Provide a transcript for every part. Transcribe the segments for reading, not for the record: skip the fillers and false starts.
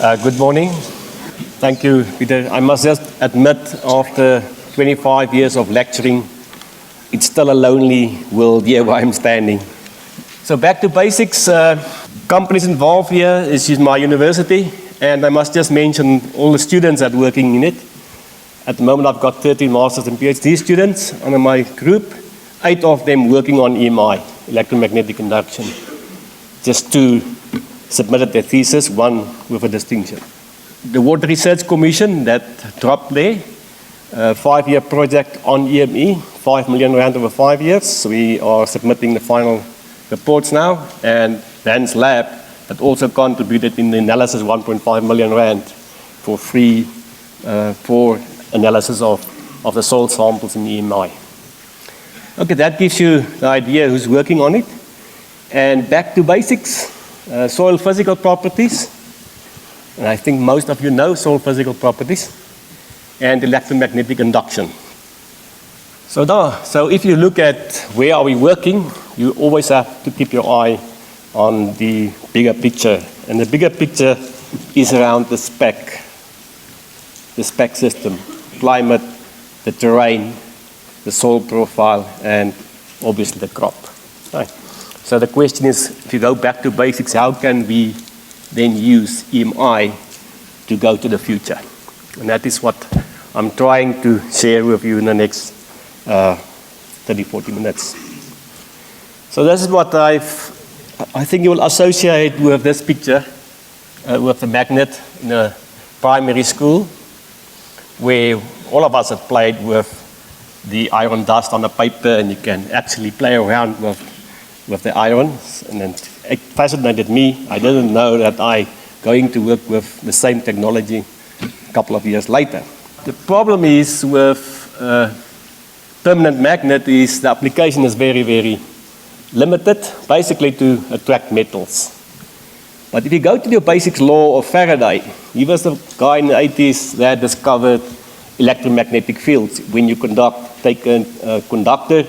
Good morning. Thank you, Peter. I must just admit, after 25 years of lecturing, it's still a lonely world here where I'm standing. So back to basics. Companies involved here is my university, and I must just mention all the students that are working in it. At the moment, I've got 13 masters and PhD students under my group, 8 of them working on EMI, electromagnetic induction. Just 2 submitted their thesis, 1 with a distinction. The Water Research Commission that dropped there, a 5-year project on EME, 5 million rand over 5 years. So we are submitting the final reports now, and Rand's lab that also contributed in the analysis 1.5 million rand for free for analysis of the soil samples in EMI. Okay, that gives you the idea who's working on it. And back to basics. Soil physical properties, and I think most of you know soil physical properties, and electromagnetic induction. So if you look at where are we working, you always have to keep your eye on the bigger picture, and the bigger picture is around the spec system, climate, the terrain, the soil profile, and obviously the crop. Right. So the question is, if you go back to basics, how can we then use EMI to go to the future? And that is what I'm trying to share with you in the next 30, 40 minutes. So this is what I think you will associate with this picture, with the magnet in a primary school, where all of us have played with the iron dust on the paper, and you can actually play around with the irons, and then it fascinated me. I didn't know that I going to work with the same technology a couple of years later. The problem is with permanent magnet is the application is very, very limited, basically to attract metals. But if you go to the basic law of Faraday, he was the guy in the 80s that discovered electromagnetic fields. When you take a conductor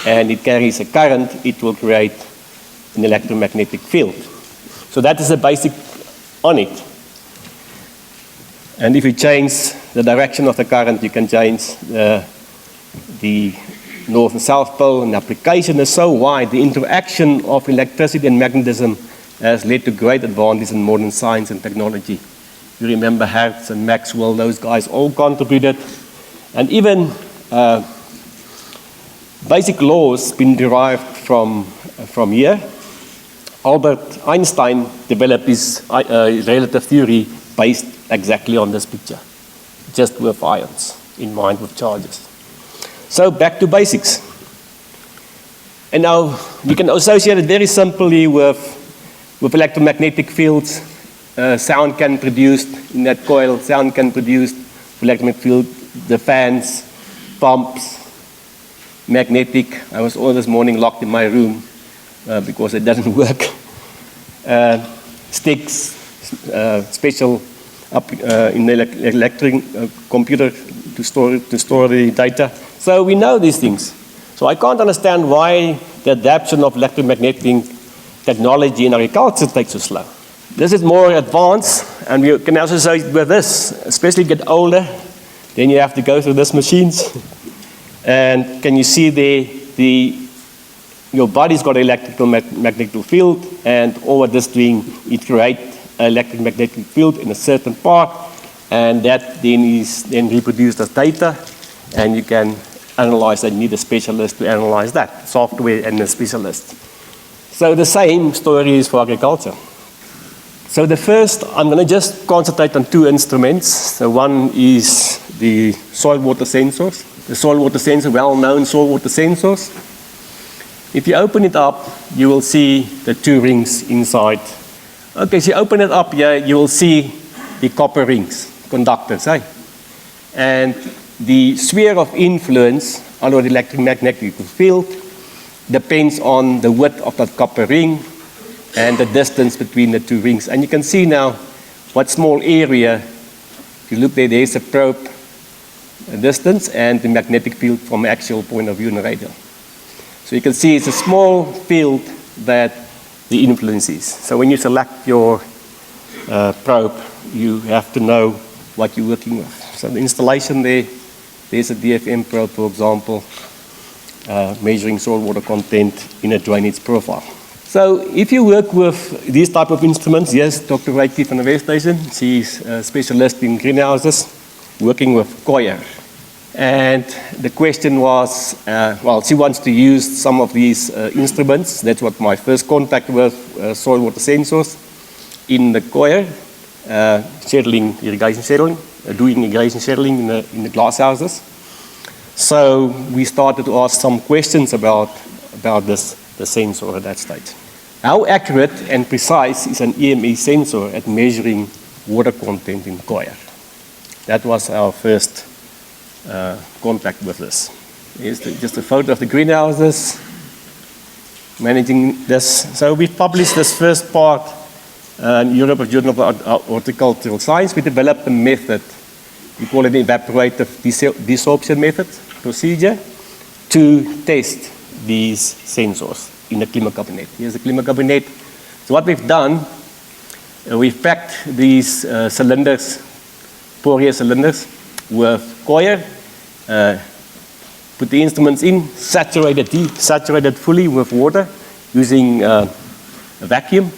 and it carries a current, it will create an electromagnetic field. So that is the basic on it. And if you change the direction of the current, you can change the north and south pole, and the application is so wide. The interaction of electricity and magnetism has led to great advances in modern science and technology. You remember Hertz and Maxwell, those guys all contributed. And even basic laws been derived from here. Albert Einstein developed his relative theory based exactly on this picture, just with ions in mind with charges. So back to basics. And now we can associate it very simply with electromagnetic fields. Sound can produce in that coil, sound can produce electromagnetic field, the fans, pumps, magnetic. I was all this morning locked in my room because it doesn't work. Sticks, special in the electric computer to store the data. So we know these things. So I can't understand why the adoption of electromagnetic technology in agriculture takes so slow. This is more advanced, and we can also say with this, especially get older, then you have to go through these machines. And can you see your body's got an electrical magnetic field, and all what this doing, it creates an electromagnetic field in a certain part, and that then is then reproduced as data, and you can analyze that. You need a specialist to analyze that, software and a specialist. So the same story is for agriculture. So the first, I'm going to just concentrate on 2 instruments. So one is the soil water sensors. The soil water sensor, well-known soil water sensors. If you open it up, you will see the 2 rings inside. Okay, so you open it up here, you will see the copper rings, conductors, right? And the sphere of influence on the electromagnetic field depends on the width of that copper ring and the distance between the 2 rings. And you can see now what small area, if you look there's a probe distance and the magnetic field from actual point of view in the radial. So you can see it's a small field that the influence is. So when you select your probe, you have to know what you're working with. So the installation there's a DFM probe, for example, measuring soil water content in a drainage profile. So if you work with these type of instruments, yes, Dr. Reiki from the West Station, she's a specialist in greenhouses, working with coir. And the question was, well, she wants to use some of these instruments. That's what my first contact with soil water sensors in the coir, settling, irrigation settling, doing irrigation settling in the glass houses. So we started to ask some questions about the sensor at that stage. How accurate and precise is an EME sensor at measuring water content in coir? That was our first contact with this. Here's just a photo of the greenhouses, managing this. So we published this first part in European Journal of Horticultural Science. We developed a method, we call it the evaporative desorption method procedure, to test these sensors in the Klima cabinet. Here's the Klima cabinet. So what we've done, we've packed these cylinders, porous cylinders, with coir, put the instruments in, saturated fully with water using a vacuum,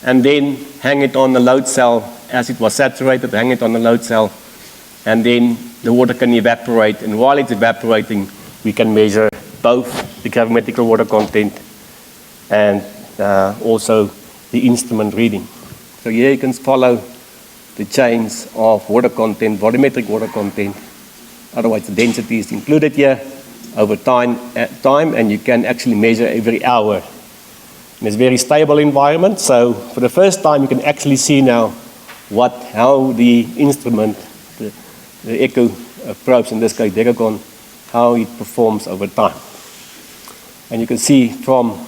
and then hang it on the load cell as it was saturated, hang it on the load cell, and then the water can evaporate, and while it's evaporating, we can measure both the gravimetrical water content and also the instrument reading. So here you can follow the chains of water content, volumetric water content. Otherwise, the density is included here over time, and you can actually measure every hour. And it's a very stable environment, so for the first time, you can actually see now how the instrument, the echo probes, in this case, Decagon, how it performs over time. And you can see from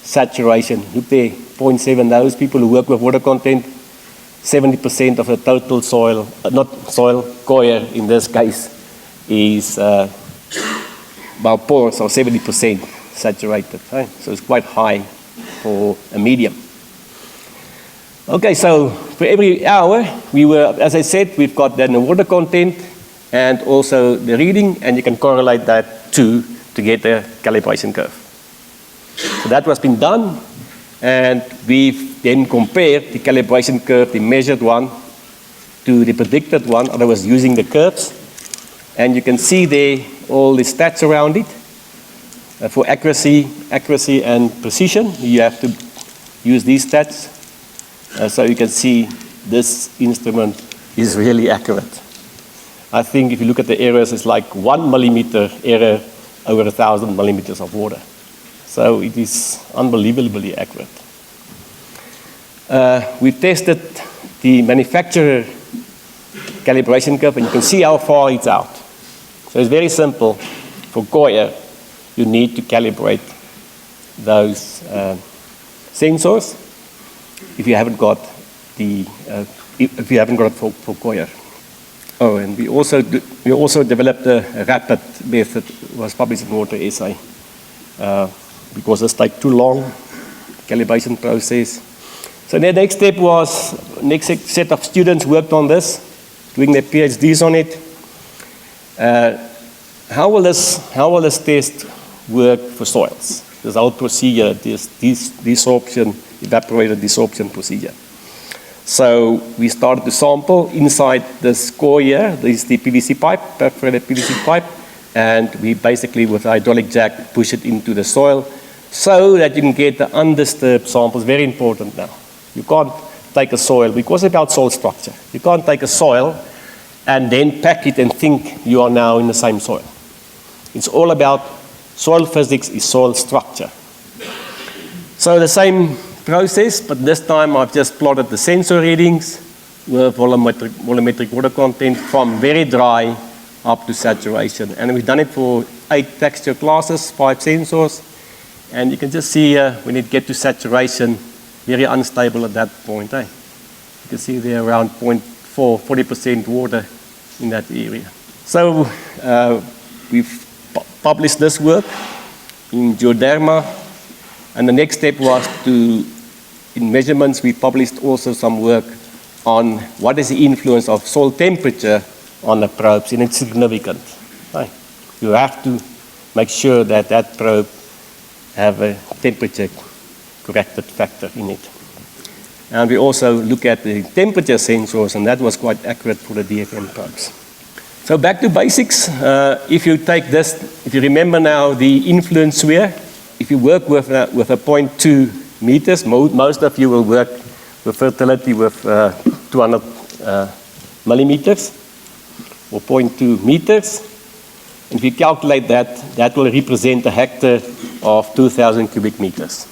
saturation, look there, 0.7, those people who work with water content, 70% of the total soil, coir in this case, is about porous, or 70% saturated. Right? So it's quite high for a medium. Okay, so for every hour, as I said, we've got then the water content and also the reading, and you can correlate that to get a calibration curve. So that was been done, and we've then compared the calibration curve, the measured one, to the predicted one, otherwise using the curves. And you can see there all the stats around it. For accuracy and precision, you have to use these stats. So you can see this instrument is really accurate. I think if you look at the errors, it's like 1 millimeter error over 1,000 millimeters of water. So it is unbelievably accurate. We tested the manufacturer calibration curve, and you can see how far it's out. So it's very simple. For coir, you need to calibrate those sensors if you haven't got it for coir. Oh, and we also developed a rapid method. It was published in Water Essay because this takes too long, calibration process. So the next step was, next set of students worked on this, doing their PhDs on it. How will this test work for soils? This whole procedure, this evaporated desorption procedure. So we started to sample inside this core here. This is the PVC pipe, perforated PVC pipe, and we basically, with a hydraulic jack, push it into the soil so that you can get the undisturbed samples. Very important now. You can't take a soil, because it's about soil structure. You can't take a soil and then pack it and think you are now in the same soil. It's all about soil physics is soil structure. So the same process, but this time I've just plotted the sensor readings with volumetric water content from very dry up to saturation. And we've done it for 8 texture classes, 5 sensors. And you can just see when it gets to saturation, very unstable at that point. You can see there around 0.4, 40% water in that area. So we've published this work in Geoderma, and the next step was to in measurements, we published also some work on what is the influence of soil temperature on the probes, and it's significant. Right? You have to make sure that that probe have a temperature corrected factor in it. And we also look at the temperature sensors, and that was quite accurate for the DFM probes. So back to basics. If you take this, if you remember now the influence sphere, if you work with a 0.2 meters, most of you will work with fertility with 200 millimeters or 0.2 meters. And if you calculate that, that will represent a hectare of 2,000 cubic meters.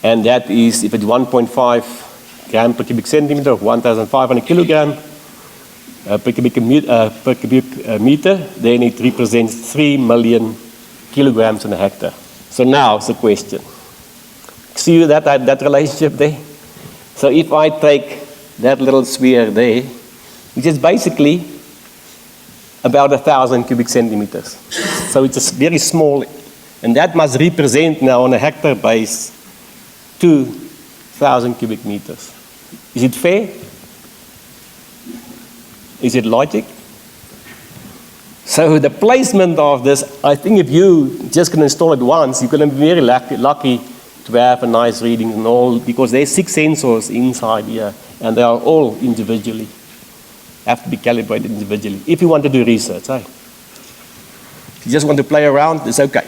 And that is, if it's 1.5 gram per cubic centimeter, or 1,500 kilogram per cubic meter, then it represents 3 million kilograms in a hectare. So now it's a question. See that relationship there? So if I take that little sphere there, which is basically about 1,000 cubic centimeters. So it's very small, and that must represent now on a hectare base 2,000 cubic meters. Is it fair? Is it logic? So the placement of this, I think if you just can install it once, you're going to be very lucky to have a nice reading and all, because there's 6 sensors inside here, and they are all individually, have to be calibrated individually. If you want to do research, right? If you just want to play around, it's okay.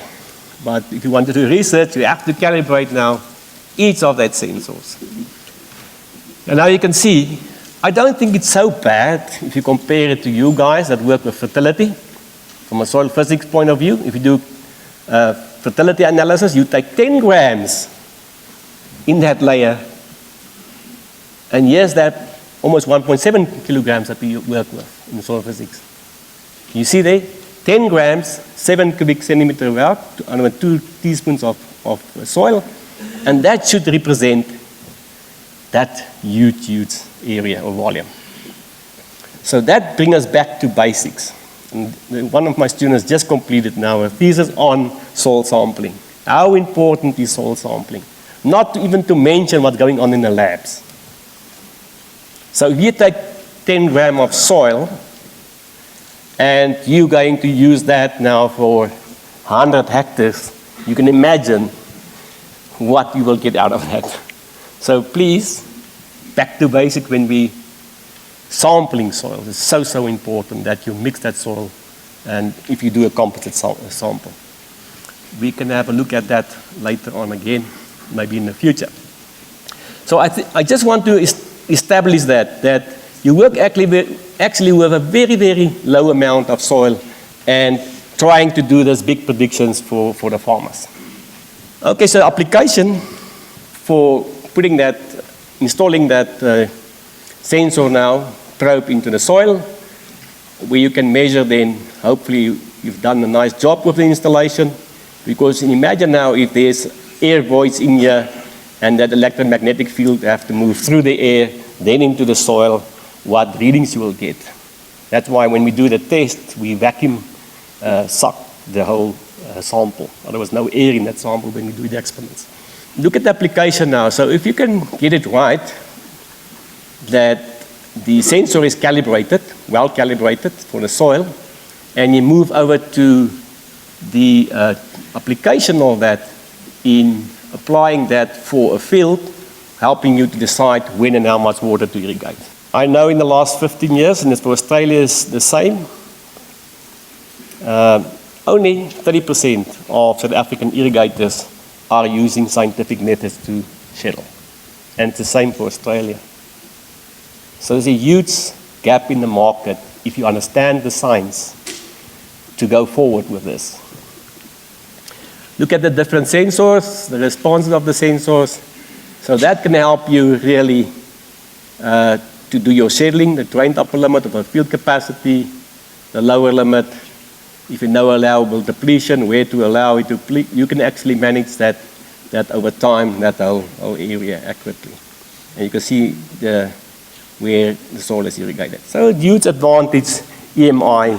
But if you want to do research, you have to calibrate now each of that sensors. And now you can see, I don't think it's so bad if you compare it to you guys that work with fertility. From a soil physics point of view, if you do fertility analysis, you take 10 grams in that layer, and here's that almost 1.7 kilograms that we work with in soil physics. You see there, 10 grams, 7 cubic centimeter out, 2 teaspoons of soil, and that should represent that huge area or volume. So that brings us back to basics. And one of my students just completed now a thesis on soil sampling. How important is soil sampling? Not even to mention what's going on in the labs. So if you take 10 grams of soil and you're going to use that now for 100 hectares, you can imagine what you will get out of that. So please, back to basic when we sampling soil. It's so important that you mix that soil, and if you do a composite sample. We can have a look at that later on again, maybe in the future. So I just want to establish that you work actually with a very low amount of soil and trying to do those big predictions for the farmers. Okay, so application for installing that sensor now, probe into the soil, where you can measure then, hopefully you've done a nice job with the installation, because imagine now if there's air voids in here and that electromagnetic field have to move through the air, then into the soil, what readings you will get. That's why when we do the test, we vacuum suck the whole sample. There was no air in that sample when we do the experiments. Look at the application now. So if you can get it right, that the sensor is calibrated, well calibrated for the soil, and you move over to the application of that in applying that for a field, helping you to decide when and how much water to irrigate. I know in the last 15 years, and for Australia is the same, only 30% of South African irrigators are using scientific methods to schedule. And it's the same for Australia. So there's a huge gap in the market if you understand the science to go forward with this. Look at the different sensors, the responses of the sensors. So that can help you really to do your scheduling, the trained upper limit of the field capacity, the lower limit. If you know allowable depletion, where to allow it to deplete, you can actually manage that over time, that whole area accurately. And you can see where the soil is irrigated. So a huge advantage EMI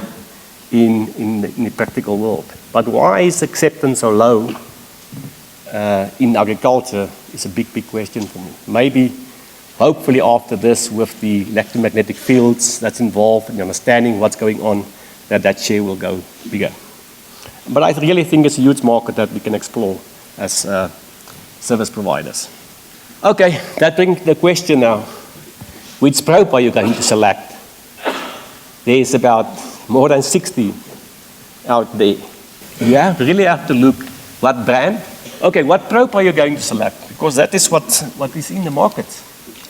in the practical world. But why is acceptance so low? in agriculture is a big, big question for me. Maybe, hopefully after this, with the electromagnetic fields that's involved and understanding what's going on, that share will go bigger. But I really think it's a huge market that we can explore as service providers. Okay, that brings the question now. Which probe are you going to select? There's about more than 60 out there. You really have to look what brand. Okay, what probe are you going to select? Because that is what is in the market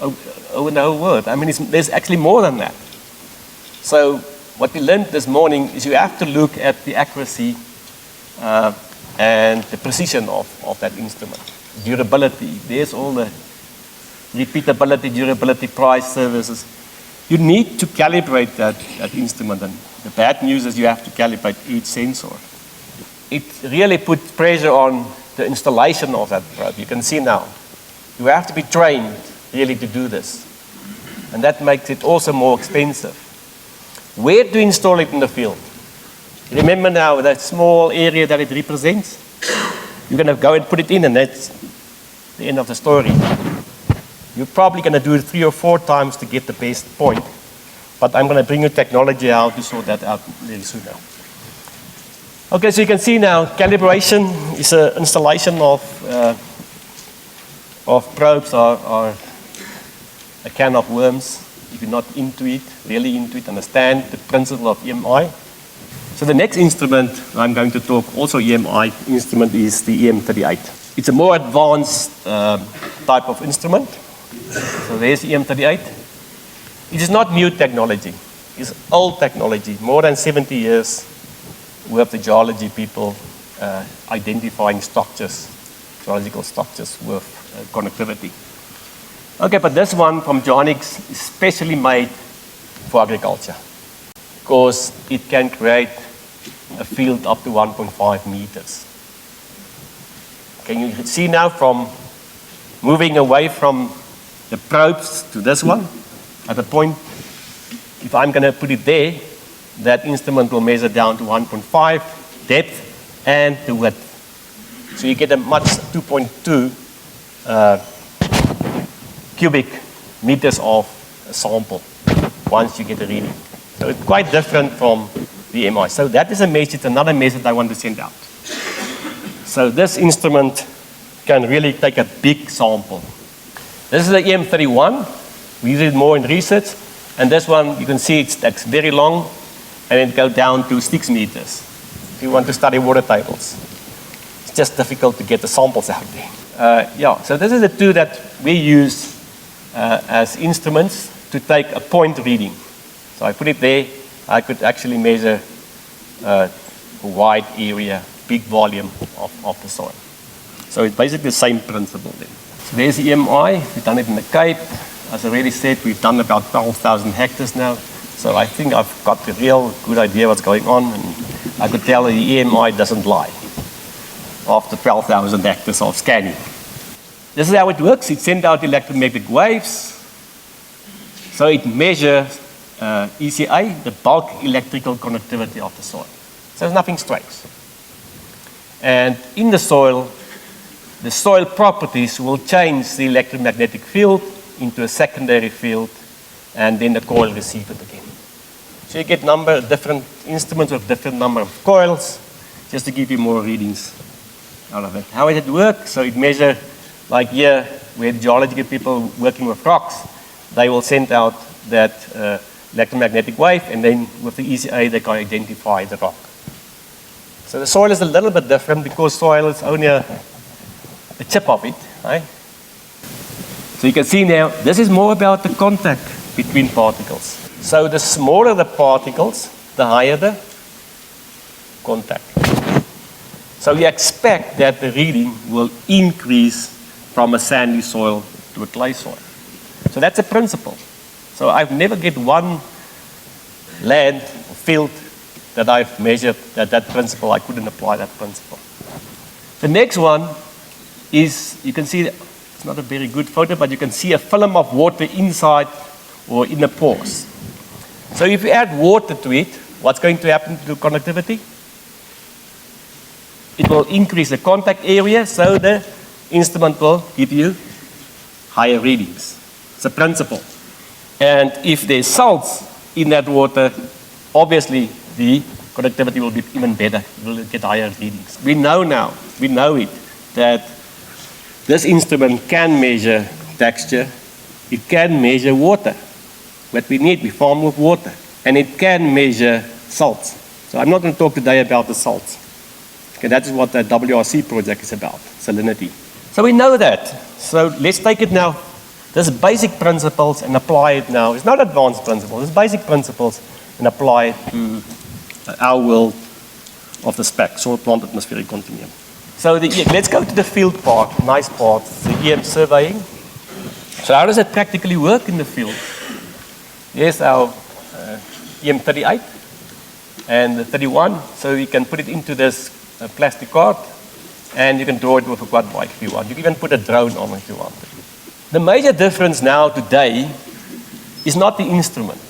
over the whole world. I mean, there's actually more than that. So what we learned this morning is you have to look at the accuracy and the precision of that instrument. Durability, there's all the repeatability, durability, price, services. You need to calibrate that instrument, and the bad news is you have to calibrate each sensor. It really puts pressure on the installation of that probe. You can see now, you have to be trained really to do this. And that makes it also more expensive. Where to install it in the field? Remember now that small area that it represents? You're going to go and put it in, and that's the end of the story. You're probably going to do it 3 or 4 times to get the best point. But I'm going to bring you technology how to sort that out very soon now. Okay, so you can see now, calibration is an installation of probes or a can of worms. If you're not into it, really into it, understand the principle of EMI. So the next instrument I'm going to talk, also EMI instrument, is the EM38. It's a more advanced type of instrument. So there's EM38. It is not new technology. It's old technology, more than 70 years with the geology people identifying structures, geological structures with connectivity. Okay, but this one from Geonics is specially made for agriculture because it can create a field up to 1.5 meters. Can you see now from moving away from the probes to this one? At the point, if I'm going to put it there, that instrument will measure down to 1.5 depth and the width. So you get a much 2.2 cubic meters of a sample once you get a reading. So it's quite different from the MI. So that is a message, another message I want to send out. So this instrument can really take a big sample. This is the EM31. We use it more in research. And this one, you can see it's very long, and it goes down to 6 meters. If you want to study water tables, it's just difficult to get the samples out there. So this is the two that we use as instruments to take a point reading. So I put it there. I could actually measure a wide area, big volume of the soil. So it's basically the same principle then. So there's the EMI. We've done it in the Cape. As I already said, we've done about 12,000 hectares now. So I think I've got a real good idea what's going on. And I could tell the EMI doesn't lie after 12,000 hectares of scanning. This is how it works. It sends out electromagnetic waves. So it measures ECA, the bulk electrical conductivity of the soil. So there's nothing strange. And in the soil properties will change the electromagnetic field into a secondary field, and then the coil receives it again. So you get different instruments with different number of coils, just to give you more readings out of it. How does it work? So it measures, like here, where geological people working with rocks, they will send out that electromagnetic wave, and then with the ECA, they can identify the rock. So the soil is a little bit different because soil is only a chip of it, right? So you can see now, this is more about the contact between particles. So the smaller the particles, the higher the contact. So you expect that the reading will increase from a sandy soil to a clay soil. So that's a principle. So I've never get one land or field that I've measured that principle. I couldn't apply that principle. The next one is, you can see, it's not a very good photo, but you can see a film of water inside or in the pores. So if you add water to it, what's going to happen to conductivity? it will increase the contact area, so the instrument will give you higher readings. It's a principle. And if there's salts in that water, obviously the conductivity will be even better. It will get higher readings. We know now, that this instrument can measure texture, it can measure water. What we need, we farm with water. And it can measure salts. So I'm not going to talk today about the salts. Okay, that is what the WRC project is about, salinity. So we know that. So let's take it now, these basic principles, and apply it now. It's not advanced principles, it's basic principles, and apply it to our world of the SPAC, soil plant atmospheric continuum. So let's go to the field part, nice part, the EM surveying. So how does it practically work in the field? Here's our EM38 and the 31. So you can put it into this plastic card, and you can draw it with a quad bike if you want. You can even put a drone on if you want. The major difference now today is not the instrument.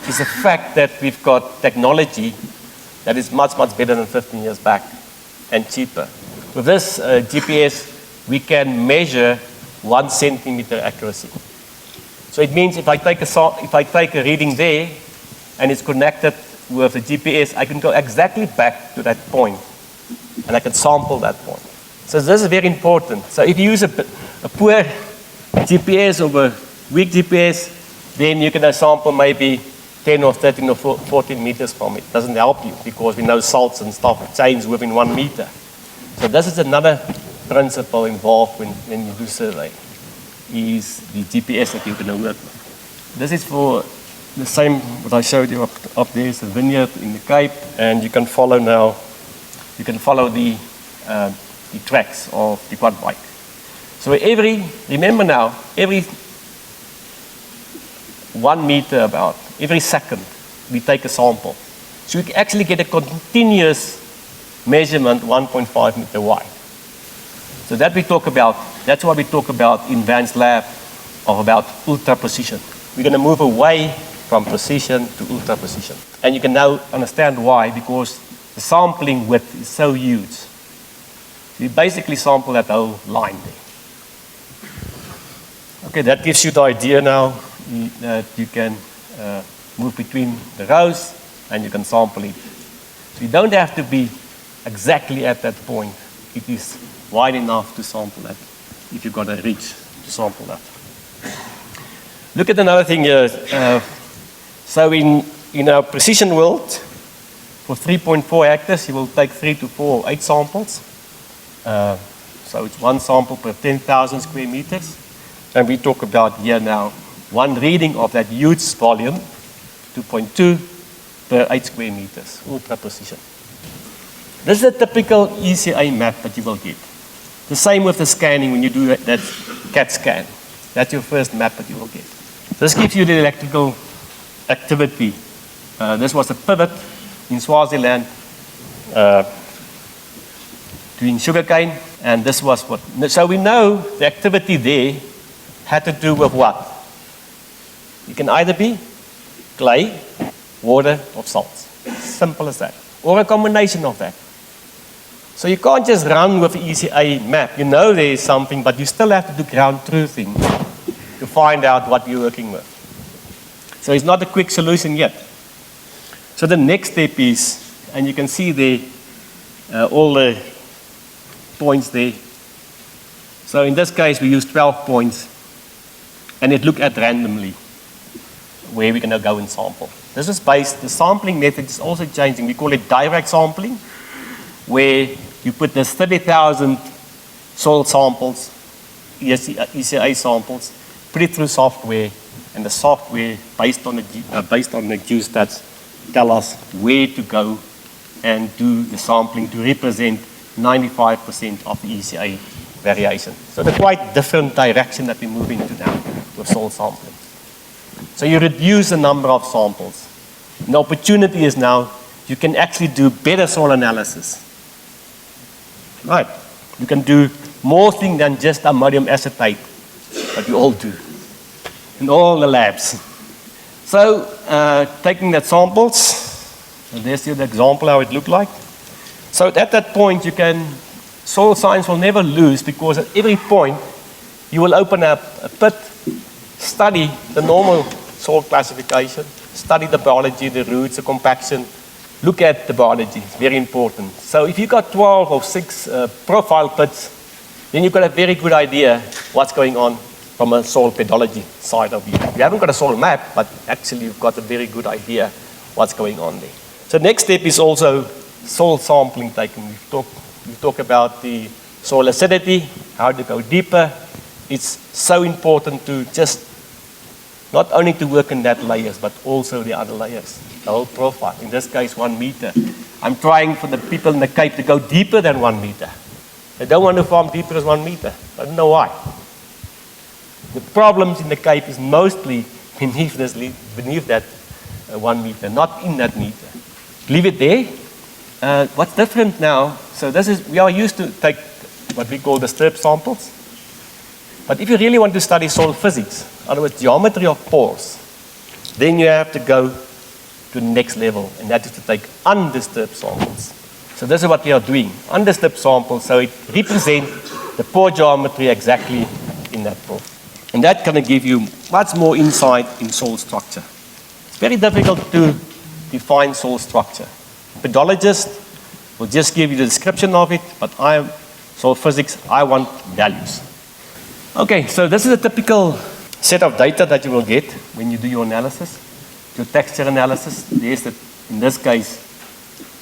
It's the fact that we've got technology that is much, much better than 15 years back and cheaper. With this GPS, we can measure 1 centimeter accuracy. So it means if I take a reading there and it's connected with the GPS, I can go exactly back to that point and I can sample that point. So this is very important. So if you use a poor GPS or a weak GPS, then you can sample maybe 10 or 13 or 14 meters from it. It doesn't help you because we know salts and stuff change within 1 meter. So this is another principle involved when you do survey, is the GPS that you're going to work with. This is for the same what I showed you up there is a vineyard in the Cape, and you can follow now, you can follow the tracks of the quad bike. So remember now, every 1 meter about, every second, we take a sample. So we can actually get a continuous measurement 1.5 meter wide. So that we talk about, that's what we talk about in Van's lab, of about ultra precision. We're going to move away from precision to ultra precision. And you can now understand why, because the sampling width is so huge. We basically sample that whole line there. Okay, that gives you the idea now that you can move between the rows and you can sample it. So you don't have to be exactly at that point. It is wide enough to sample that if you've got a reach to sample that. Look at another thing here. So in our precision world, for 3.4 hectares, you will take 3 to 4 or 8 samples. So it's 1 sample per 10,000 square meters. And we talk about here now 1 reading of that huge volume, 2.2 per 8 square meters, ultra precision. This is a typical ECA map that you will get. The same with the scanning when you do that CAT scan. That's your first map that you will get. This gives you the electrical activity. This was a pivot in Swaziland doing sugarcane, and this was what. So we know the activity there had to do with what? It can either be clay, water, or salts. Simple as that. Or a combination of that. So you can't just run with the ECA map. You know there is something, but you still have to do ground truthing to find out what you're working with. So it's not a quick solution yet. So the next step is, and you can see there all the points there. So in this case, we use 12 points, and it looked at randomly where we're going to go and sample. This is based, the sampling method is also changing. We call it direct sampling, where you put this 30,000 soil samples, ECA samples, put it through software, and the software, based on the geostats, tell us where to go and do the sampling to represent 95% of the ECA variation. So the quite different direction that we're moving to now with soil sampling. So you reduce the number of samples. And the opportunity is now you can actually do better soil analysis. Right. You can do more things than just ammonium acetate, but we all do in all the labs. So taking that samples, and there's the example how it looked like. So at that point, soil science will never lose, because at every point, you will open up a pit, study the normal soil classification, study the biology, the roots, the compaction, look at the biology. It's very important. So if you've got 12 or 6 profile pits, then you've got a very good idea what's going on from a soil pedology side of view. You haven't got a soil map, but actually you've got a very good idea what's going on there. So next step is also soil sampling taken. We talk about the soil acidity, how to go deeper. It's so important to just not only to work in that layers, but also the other layers, the whole profile. In this case, 1 meter. I'm trying for the people in the Cape to go deeper than 1 meter. They don't want to farm deeper as 1 meter. I don't know why. The problems in the Cape is mostly beneath that 1 meter, not in that meter. Leave it there. What's different now? So we are used to take what we call the strip samples. But if you really want to study soil physics, in other words, geometry of pores, then you have to go to the next level, and that is to take undisturbed samples. So this is what we are doing, undisturbed samples, so it represents the pore geometry exactly in that pore. And that can give you much more insight in soil structure. It's very difficult to define soil structure. Pedologist will just give you the description of it, but soil physics, I want values. Okay, so this is a typical set of data that you will get when you do your analysis, your texture analysis. There's in this case,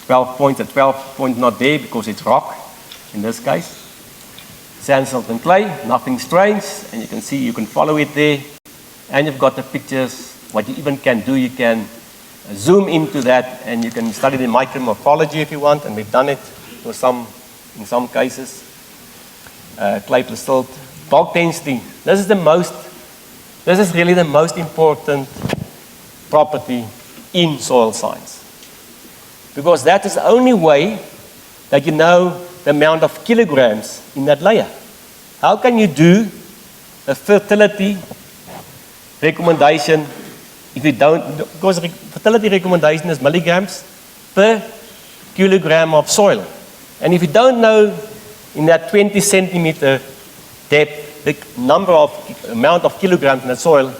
12 points. The 12 point not there because it's rock, in this case. Sand, silt, and clay, nothing strange, and you can see, you can follow it there. And you've got the pictures. What you even can do, you can zoom into that, and you can study the micromorphology if you want, and we've done it in some cases. Clay plus silt. Bulk density. This is really the most important property in soil science. Because that is the only way that you know the amount of kilograms in that layer. How can you do a fertility recommendation if you don't, because fertility recommendation is milligrams per kilogram of soil. And if you don't know in that 20 centimeter depth, the amount of kilograms in the soil,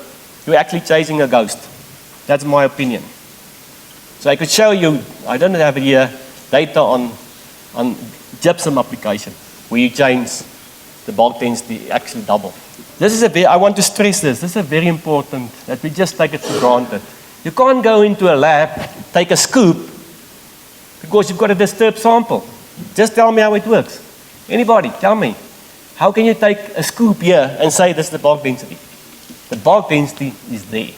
you're actually chasing a ghost. That's my opinion. So I could show you, I don't have here, data on gypsum application, where you change the bulk density actually double. I want to stress this is very important, that we just take it for granted. You can't go into a lab, take a scoop, because you've got a disturbed sample. Just tell me how it works. Anybody, tell me. How can you take a scoop here and say this is the bulk density? The bulk density is there.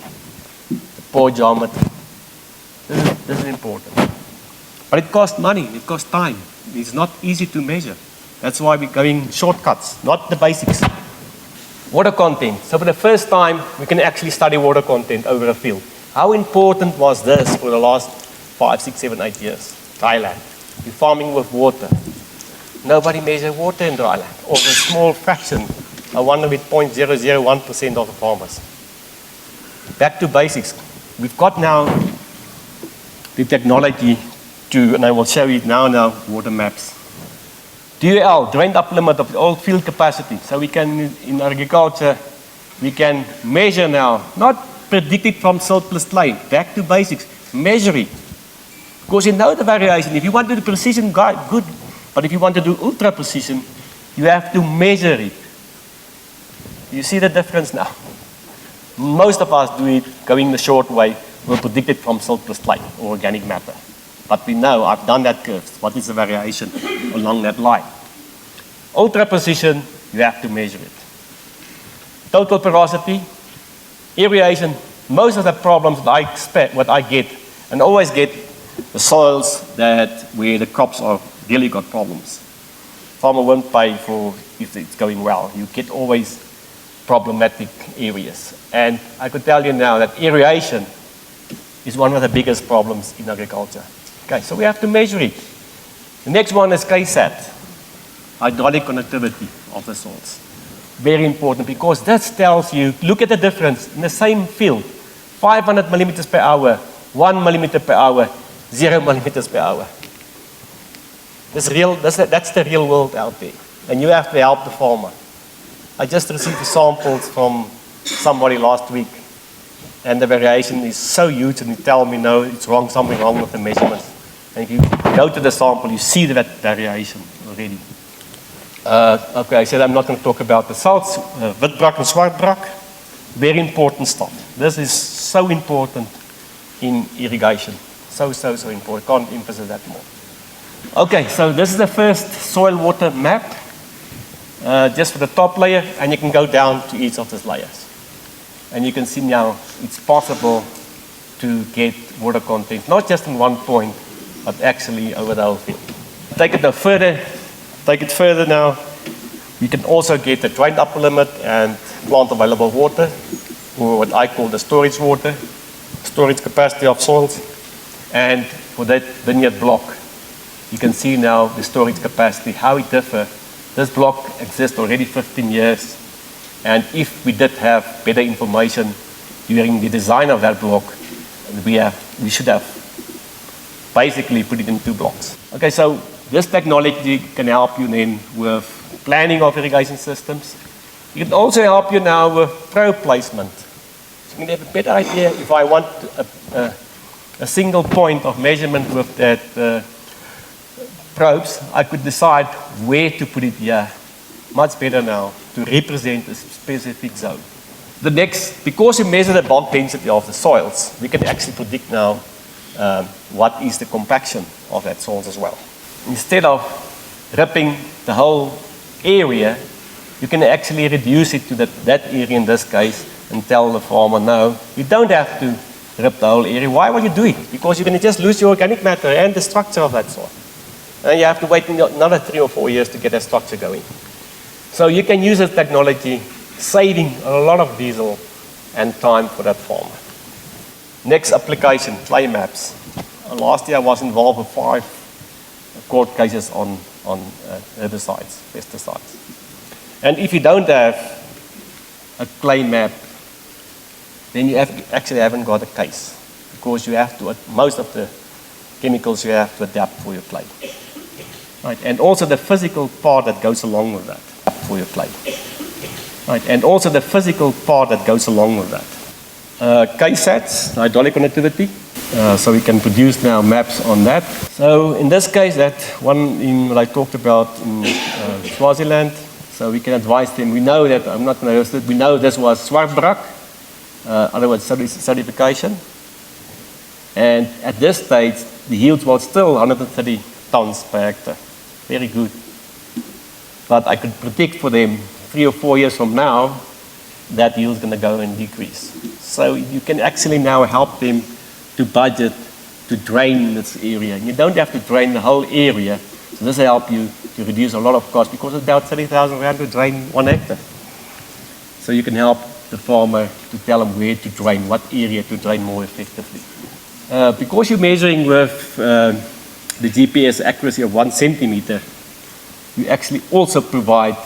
The pore geometry. This is important. But it costs money, it costs time. It's not easy to measure. That's why we're going shortcuts, not the basics. Water content. So for the first time, we can actually study water content over a field. How important was this for the last 5, 6, 7, 8 years? Dryland. You're farming with water. Nobody measures water in dryland, or a small fraction, I wonder with 0.001% of the farmers. Back to basics. We've got now the technology to, and I will show you now, water maps. DUL, drained up limit of all field capacity. So we can, in agriculture, we can measure now, not predict it from silt plus clay, back to basics, measure it. Because you know the variation. If you want to do precision, good. But if you want to do ultra precision, you have to measure it. You see the difference now? Most of us do it going the short way. We'll predict it from silt plus clay or organic matter. But we know, I've done that curve. What is the variation along that line? Ultra precision, you have to measure it. Total porosity, aeration. Most of the problems that I expect, what I get, and always get the soils where the crops are really got problems. Farmer won't pay for if it's going well. You get always problematic areas. And I could tell you now that aeration is one of the biggest problems in agriculture. Okay, so we have to measure it. The next one is KSAT, hydraulic conductivity of the soils. Very important, because that tells you, look at the difference in the same field, 500 millimeters per hour, 1 millimeter per hour, 0 millimeters per hour. That's the real world out there. And you have to help the farmer. I just received samples from somebody last week, and the variation is so huge, and you tell me, no, it's wrong, something wrong with the measurements. And if you go to the sample, you see that variation already. Okay, I said I'm not going to talk about the salts. Witbrak and Swartbrak, very important stuff. This is so important in irrigation. So important. Can't emphasize that more. Okay, so this is the first soil water map, just for the top layer, and you can go down to each of these layers. And you can see now it's possible to get water content, not just in one point, but actually over the whole field. Take it further now. You can also get the drained upper limit and plant available water, or what I call the storage water, storage capacity of soils. And for that vineyard block, you can see now the storage capacity, how it differs. This block exists already 15 years. And if we did have better information during the design of that block, we should have basically put it in 2 blocks. Okay, so this technology can help you then with planning of irrigation systems. It can also help you now with probe placement. So you can have a better idea if I want a single point of measurement with that probes, I could decide where to put it here. Much better now to represent a specific zone. The next, because we measure the bond density of the soils, we can actually predict now what is the compaction of that soils as well. Instead of ripping the whole area, you can actually reduce it to that area in this case and tell the farmer, no, you don't have to rip the whole area. Why will you do it? Because you're going to just lose your organic matter and the structure of that soil. And you have to wait another 3 or 4 years to get that structure going. So you can use this technology, saving a lot of diesel and time for that farmer. Next application, clay maps. Last year I was involved with 5 court cases on herbicides, pesticides. And if you don't have a clay map, then you actually haven't got a case, because you have to, most of the chemicals you have to adapt for your clay. Right, and also the physical part that goes along with that for your clay. Right, and also the physical part that goes along with that. KSATs, hydraulic connectivity, so we can produce now maps on that. So in this case, that one in what I talked about in Swaziland, so we can advise them. We know that, I'm not going to it, we know this was Swartbrak, otherwise certification. And at this stage, the yields were still 130 tons per hectare. Very good. But I could predict for them 3 or 4 years from now, that yield is going to go and decrease. So you can actually now help them to budget to drain this area. And you don't have to drain the whole area. So this will help you to reduce a lot of costs, because it's about 30,000 rand to drain 1 hectare. So you can help the farmer to tell them where to drain, what area to drain more effectively. Because you're measuring with the GPS accuracy of 1 centimeter, you actually also provide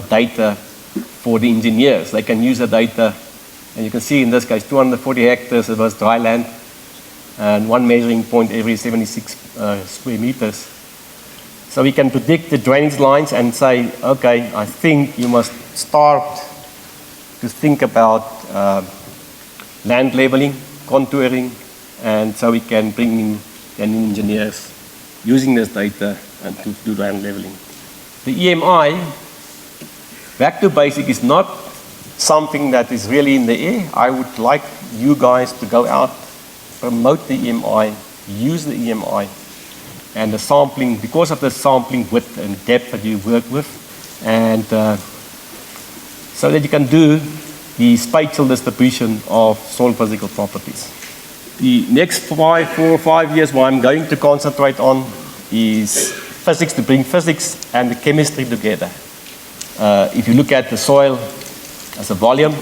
data for the engineers. They can use the data, and you can see in this case 240 hectares, it was dry land, and 1 measuring point every 76 square meters. So we can predict the drainage lines and say, okay, I think you must start to think about land leveling, contouring, and so we can bring in engineers using this data and to do land leveling. The EMI, back to basic, is not something that is really in the air. I would like you guys to go out, promote the EMI, use the EMI, and the sampling, because of the sampling width and depth that you work with, and so that you can do the spatial distribution of soil physical properties. The next 4 or 5 years, what I'm going to concentrate on is physics, to bring physics and the chemistry together. If you look at the soil as a volume,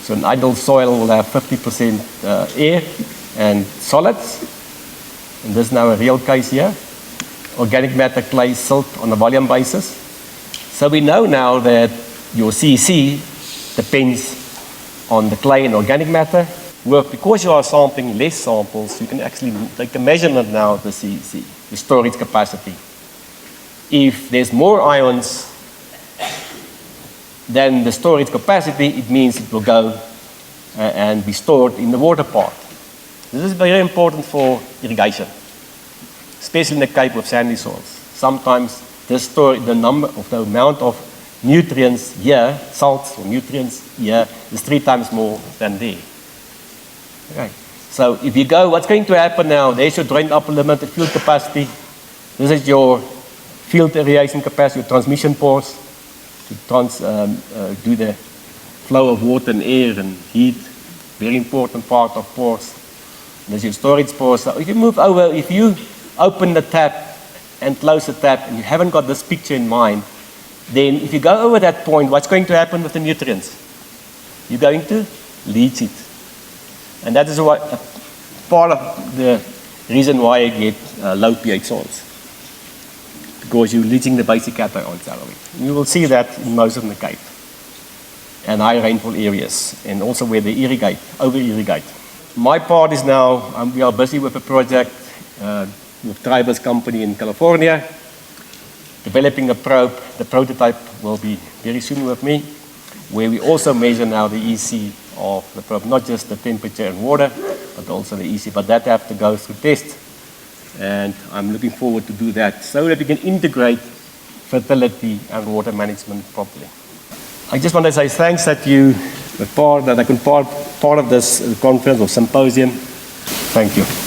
so an ideal soil will have 50% air and solids, and this is now a real case here. Organic matter, clay, silt on a volume basis. So we know now that your CEC depends on the clay and organic matter. Well, because you are sampling less samples, you can actually take a measurement now of the CEC, the storage capacity. If there's more ions than the storage capacity, it means it will go and be stored in the water part. This is very important for irrigation, especially in the Cape with sandy soils. Sometimes the amount of nutrients here, salts or nutrients here, is 3 times more than there. Okay. So if you go, what's going to happen now? There's your drain upper limit, the field capacity. This is your field irrigation capacity, your transmission pores to do the flow of water and air and heat. Very important part of pores. There's your storage pores. So if you move over, if you open the tap and close the tap and you haven't got this picture in mind, then if you go over that point, what's going to happen with the nutrients? You're going to leach it. And that is what part of the reason why I get low pH soils. Because you're leaching the basic cations out of it. You will see that in most of the Cape and high rainfall areas, and also where they irrigate, over-irrigate. My part is now, we are busy with a project with Tribus company in California, developing a probe. The prototype will be very soon with me, where we also measure now the EC of the probe, not just the temperature and water, but also the EC. But that have to go through tests, and I'm looking forward to do that so that we can integrate fertility and water management properly. I just want to say thanks that you were part of this conference or symposium. Thank you.